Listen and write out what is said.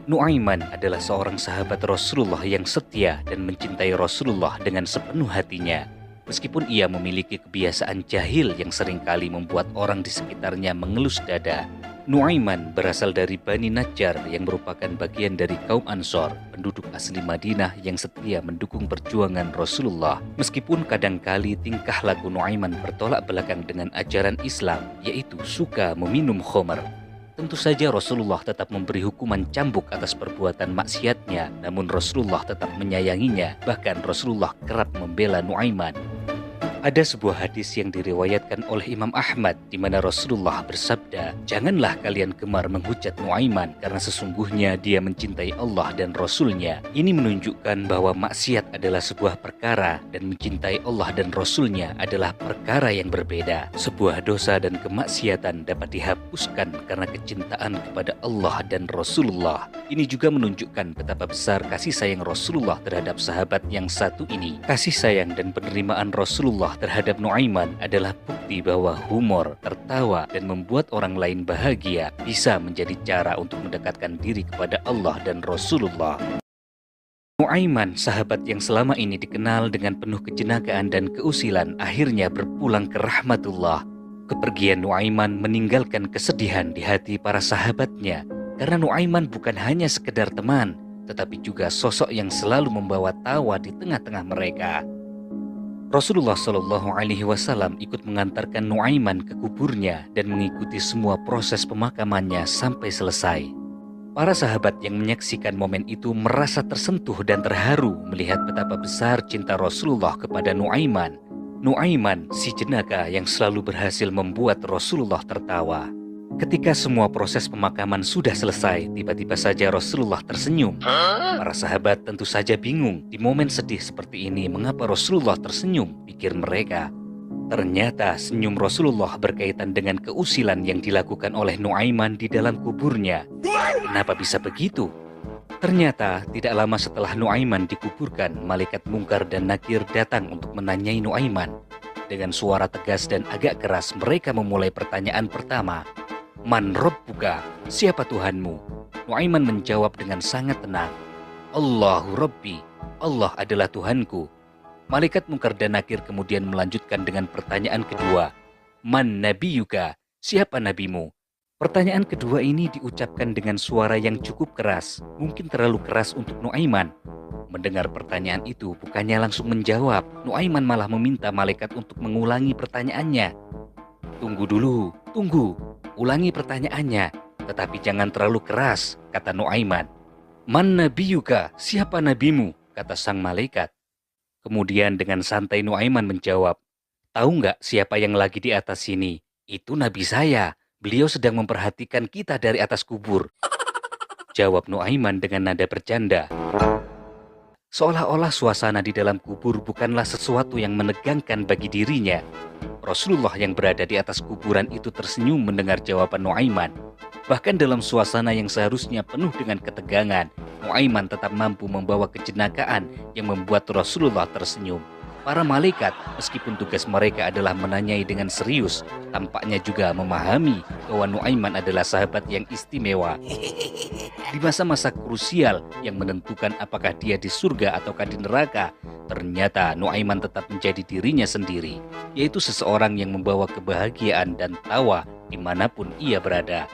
Nuaiman adalah seorang sahabat Rasulullah yang setia dan mencintai Rasulullah dengan sepenuh hatinya. Meskipun ia memiliki kebiasaan jahil yang seringkali membuat orang di sekitarnya mengelus dada. Nuaiman berasal dari Bani Najjar yang merupakan bagian dari kaum Ansor, penduduk asli Madinah yang setia mendukung perjuangan Rasulullah. Meskipun kadangkali tingkah laku Nuaiman bertolak belakang dengan ajaran Islam, yaitu suka meminum khamr. Tentu saja Rasulullah tetap memberi hukuman cambuk atas perbuatan maksiatnya, namun Rasulullah tetap menyayanginya, bahkan Rasulullah kerap membela Nuaiman. Ada sebuah hadis yang diriwayatkan oleh Imam Ahmad di mana Rasulullah bersabda, "Janganlah kalian gemar menghujat Nuaiman karena sesungguhnya dia mencintai Allah dan Rasulnya." Ini menunjukkan bahwa maksiat adalah sebuah perkara dan mencintai Allah dan Rasulnya adalah perkara yang berbeda. Sebuah dosa dan kemaksiatan dapat dihapuskan karena kecintaan kepada Allah dan Rasulullah. Ini juga menunjukkan betapa besar kasih sayang Rasulullah terhadap sahabat yang satu ini. Kasih sayang dan penerimaan Rasulullah terhadap Nuaiman adalah bukti bahwa humor, tertawa, dan membuat orang lain bahagia bisa menjadi cara untuk mendekatkan diri kepada Allah dan Rasulullah. Nuaiman, sahabat yang selama ini dikenal dengan penuh kejenakaan dan keusilan, akhirnya berpulang ke rahmatullah. Kepergian Nuaiman meninggalkan kesedihan di hati para sahabatnya, karena Nuaiman bukan hanya sekedar teman, tetapi juga sosok yang selalu membawa tawa di tengah-tengah mereka. Rasulullah Shallallahu Alaihi Wasallam ikut mengantarkan Nuaiman ke kuburnya dan mengikuti semua proses pemakamannya sampai selesai. Para sahabat yang menyaksikan momen itu merasa tersentuh dan terharu melihat betapa besar cinta Rasulullah kepada Nuaiman. Nuaiman, si jenaka yang selalu berhasil membuat Rasulullah tertawa. Ketika semua proses pemakaman sudah selesai, tiba-tiba saja Rasulullah tersenyum. Para sahabat tentu saja bingung, di momen sedih seperti ini mengapa Rasulullah tersenyum, pikir mereka. Ternyata senyum Rasulullah berkaitan dengan keusilan yang dilakukan oleh Nuaiman di dalam kuburnya. Kenapa bisa begitu? Ternyata tidak lama setelah Nuaiman dikuburkan, malaikat Mungkar dan Nakir datang untuk menanyai Nuaiman. Dengan suara tegas dan agak keras mereka memulai pertanyaan pertama. "Man Rabbuka?" Siapa Tuhanmu? Nuaiman menjawab dengan sangat tenang. "Allahu Rabbi." Allah adalah Tuhanku. Malaikat Mungkar dan Nakir kemudian melanjutkan dengan pertanyaan kedua. "Man Nabiyuka?" Siapa nabimu? Pertanyaan kedua ini diucapkan dengan suara yang cukup keras, mungkin terlalu keras untuk Nuaiman. Mendengar pertanyaan itu, bukannya langsung menjawab, Nuaiman malah meminta malaikat untuk mengulangi pertanyaannya. "Tunggu dulu, tunggu. Ulangi pertanyaannya, tetapi jangan terlalu keras," kata Nuaiman. "Man nabiyuka?" Siapa nabimu? Kata sang malaikat. Kemudian dengan santai Nuaiman menjawab, "Tahu nggak siapa yang lagi di atas sini? Itu nabi saya. Beliau sedang memperhatikan kita dari atas kubur." Jawab Nuaiman dengan nada bercanda. Seolah-olah suasana di dalam kubur bukanlah sesuatu yang menegangkan bagi dirinya. Rasulullah yang berada di atas kuburan itu tersenyum mendengar jawaban Nuaiman. Bahkan dalam suasana yang seharusnya penuh dengan ketegangan, Nuaiman tetap mampu membawa kejenakaan yang membuat Rasulullah tersenyum. Para malaikat, meskipun tugas mereka adalah menanyai dengan serius, tampaknya juga memahami bahwa Nuaiman adalah sahabat yang istimewa. Di masa-masa krusial yang menentukan apakah dia di surga ataukah di neraka, ternyata Nuaiman tetap menjadi dirinya sendiri, yaitu seseorang yang membawa kebahagiaan dan tawa dimanapun ia berada.